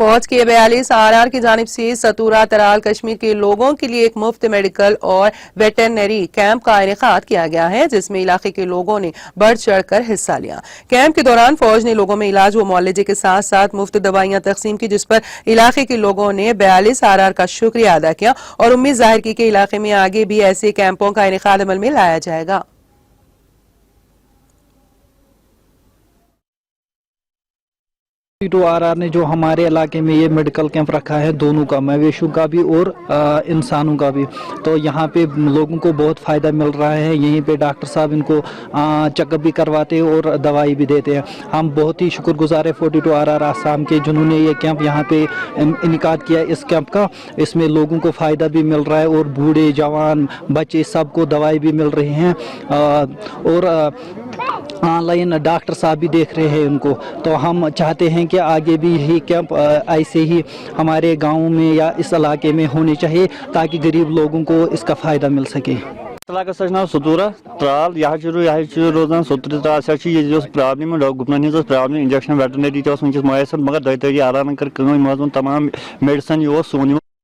फौज के 42 RR की जानिब से सतूरा तराल कश्मीर के लोगों के लिए एक मुफ्त मेडिकल और वेटरनरी कैंप का इनेकाद किया गया है, जिसमें इलाके के लोगों ने बढ़ चढ़ कर हिस्सा लिया। कैंप के दौरान फौज ने लोगों में इलाज व मुआलजे के साथ साथ मुफ्त दवाइयां तकसीम की, जिस पर इलाके के लोगों ने 42 RR का शुक्रिया अदा किया और उम्मीद जाहिर की कि इलाके में आगे भी ऐसे कैंपों का इनेकाद अमल में लाया जाएगा। RR ने जो हमारे इलाके में ये मेडिकल कैंप रखा है, दोनों का, मवेशियों का भी और इंसानों का भी, तो यहाँ पे लोगों को बहुत फ़ायदा मिल रहा है। यहीं पे डॉक्टर साहब इनको चेकअप भी करवाते हैं और दवाई भी देते हैं। हम बहुत ही शुक्रगुजार है 42 RR आसाम के, जिन्होंने ये कैंप यहाँ पे इनेकाद किया इस कैंप का। इसमें लोगों को फ़ायदा भी मिल रहा है और बूढ़े जवान बच्चे सबको दवाई भी मिल रही हैं और ऑनलाइन डॉक्टर साहब भी देख रहे हैं उनको। तो हम चाहते हैं कि आगे भी यही कैंप ऐसे ही हमारे गाँव में या इस इलाके में होने चाहिए, ताकि गरीब लोगों को इसका फ़ायदा मिल सके। इलाकस नाम सतूरा त्राल यह रोजान सतूर त्राल ये प्रॉब्लम गुपन हज प्रॉब्लम इंजेक्शन वेटरनरी वनस मैसर, मगर 2 RR कर तमाम मेडिसन ये सोन